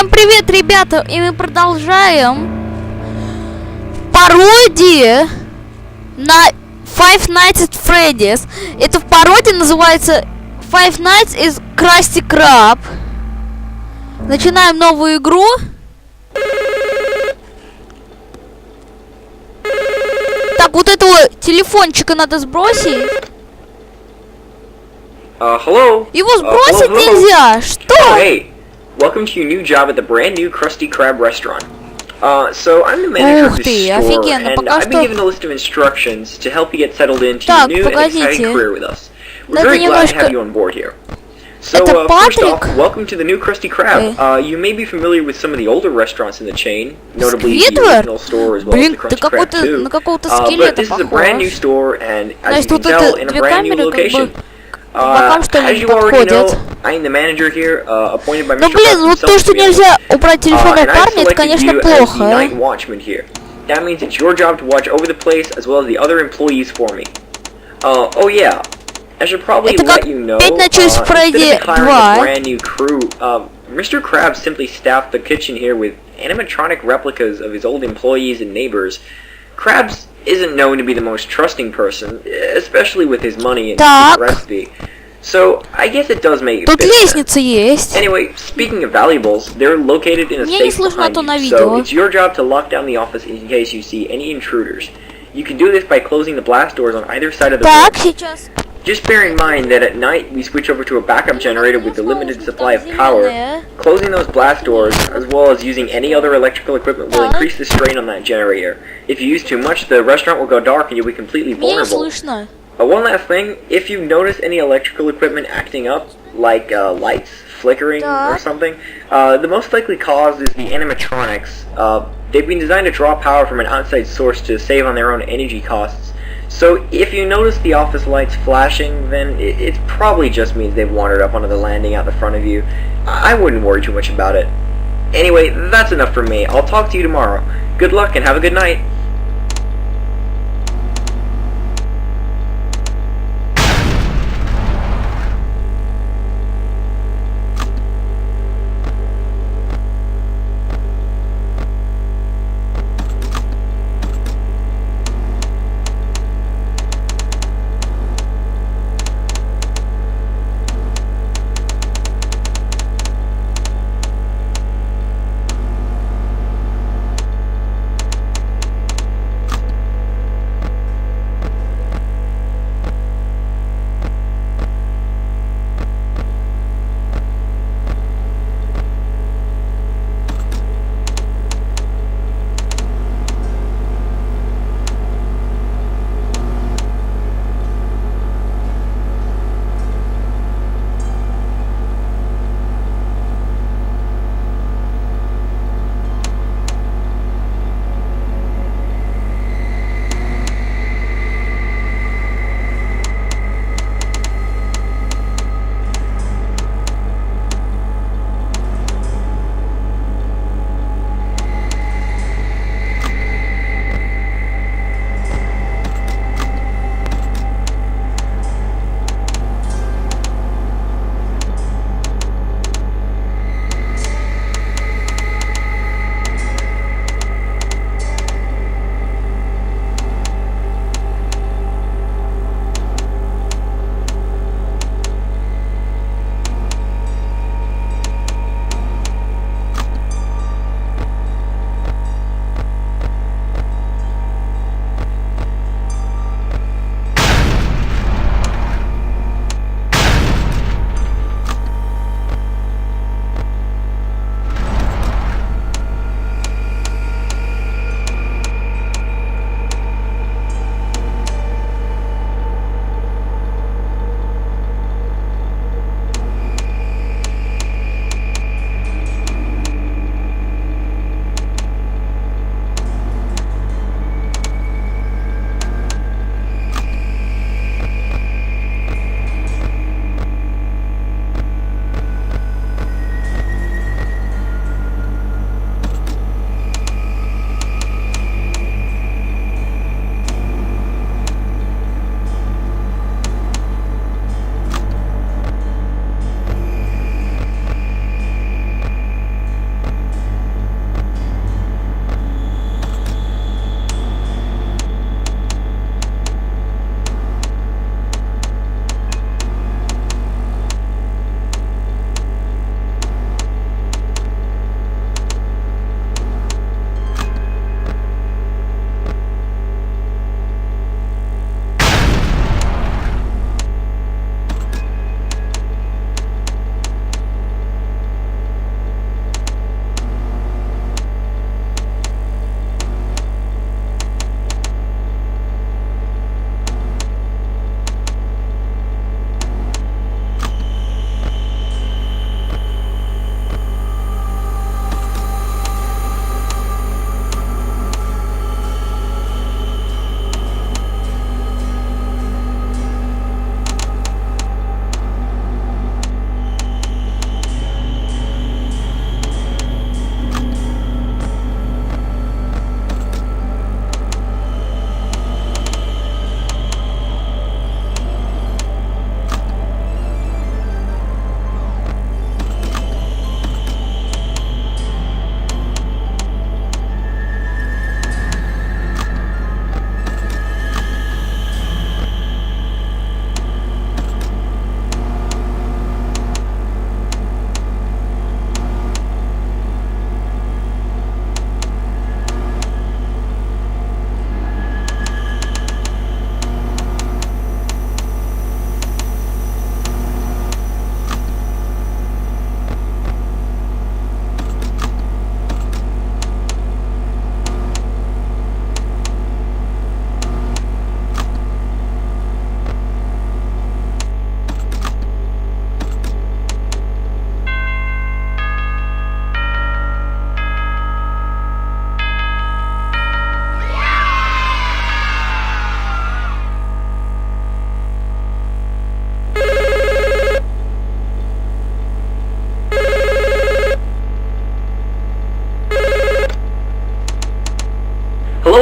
Всем привет, ребята! И мы продолжаем пародии на Five Nights at Freddy's. Эта пародия называется Five Nights is Krusty Krab. Начинаем новую игру. Так, вот этого телефончика надо сбросить. Hello? Его сбросить нельзя! Что? Hey, welcome to your new job at the brand new Krusty Krab restaurant. So I'm the manager of this store, and I've been given a list of instructions to help you get settled into your new and exciting career with us. We're very glad to have you on board here. So, first off, welcome to the new Krusty Krab. You may be familiar with some of the older restaurants in the chain, notably the original store as well as the Krusty Krab 2. But this is a brand new store, and as you can tell, in a brand new location. As you already know, I am the manager here, appointed by Mr. Вот то, что нельзя убрать телефон у парня, это, конечно, плохо. That means it's your job to watch over the place as well as the other employees for me. Oh yeah, I should probably let you know, instead of hiring a brand new crew, Mr. Krabs simply staffed the kitchen here with animatronic replicas of his old employees and neighbors. Krabs isn't known to be the most trusting person, especially with his money and his recipe. So, I guess it does make it Тут лестница есть. Anyway, speaking of valuables, they're located in a safe behind you, so it's your job to lock down the office in case you see any intruders. You can do this by closing the blast doors on either side of the room. Just bear in mind that at night we switch over to a backup generator with a limited supply of power. Closing those blast doors, as well as using any other electrical equipment, will increase the strain on that generator. If you use too much, the restaurant will go dark and you'll be completely vulnerable. One last thing, if you notice any electrical equipment acting up, like lights flickering or something, the most likely cause is the animatronics. They've been designed to draw power from an outside source to save on their own energy costs. So if you notice the office lights flashing, then it probably just means they've wandered up onto the landing out the front of you. I wouldn't worry too much about it. Anyway, that's enough for me. I'll talk to you tomorrow. Good luck and have a good night.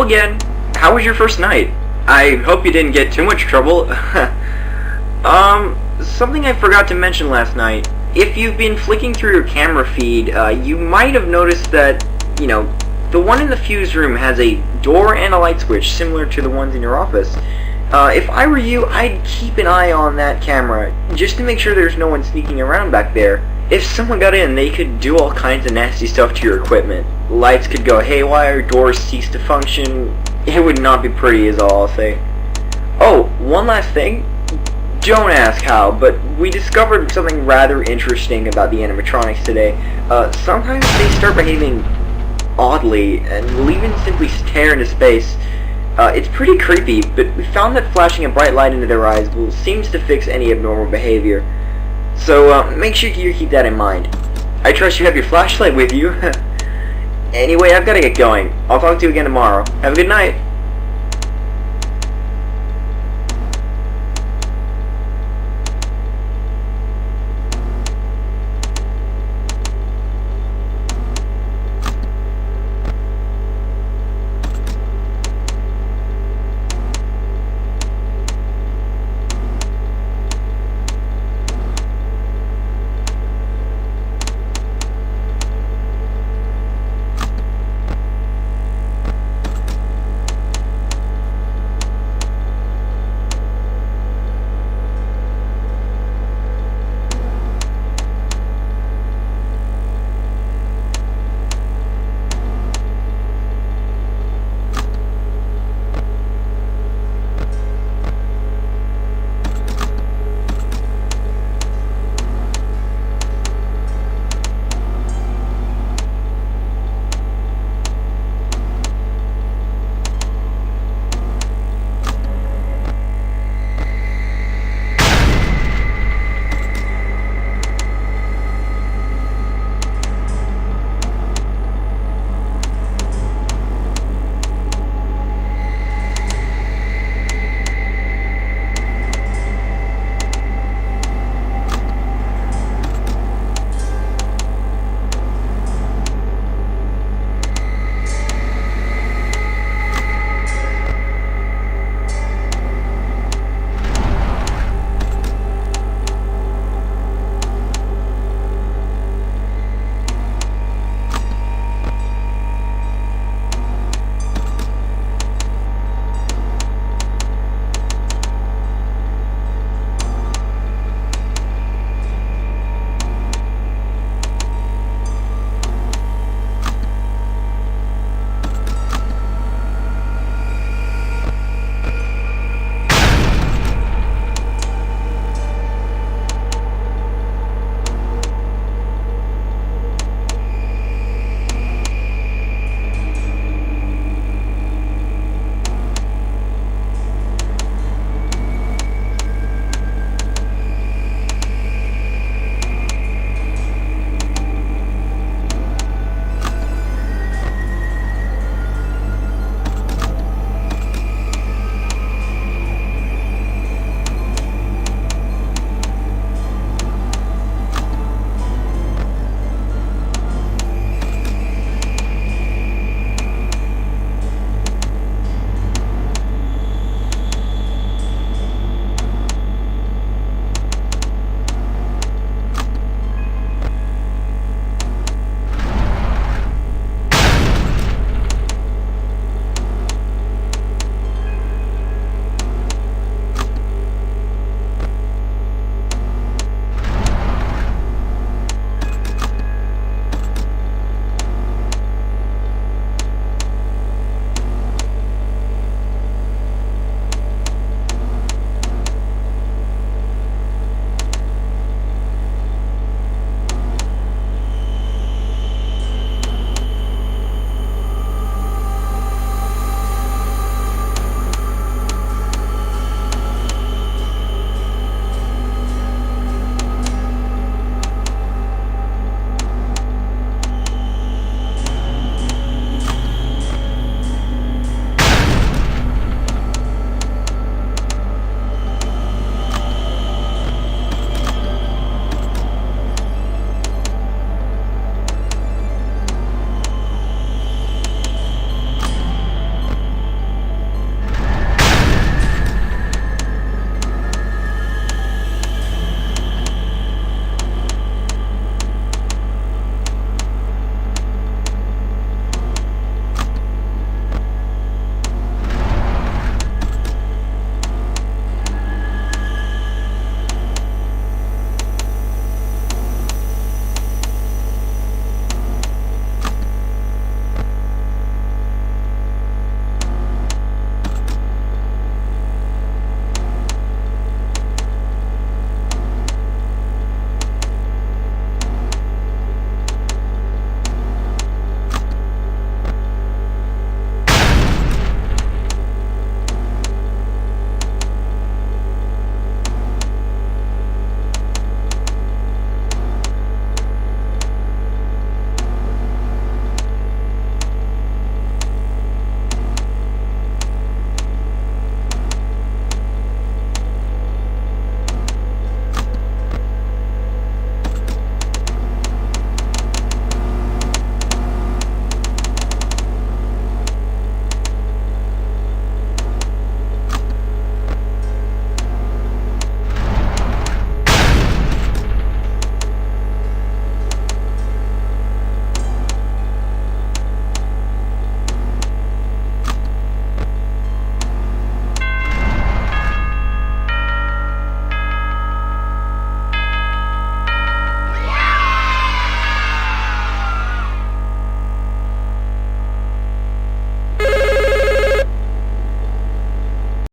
Hello again. How was your first night? I hope you didn't get too much trouble. Something I forgot to mention last night. If you've been flicking through your camera feed, you might have noticed that, you know, the one in the fuse room has a door and a light switch similar to the ones in your office. If I were you, I'd keep an eye on that camera, just to make sure there's no one sneaking around back there. If someone got in, they could do all kinds of nasty stuff to your equipment. Lights could go haywire, doors cease to function. It would not be pretty is all I'll say. Oh, one last thing. Don't ask how, but we discovered something rather interesting about the animatronics today. Sometimes they start behaving oddly, and will even simply stare into space. It's pretty creepy, but we found that flashing a bright light into their eyes seems to fix any abnormal behavior. So, make sure you keep that in mind. I trust you have your flashlight with you. Anyway, I've got to get going. I'll talk to you again tomorrow. Have a good night.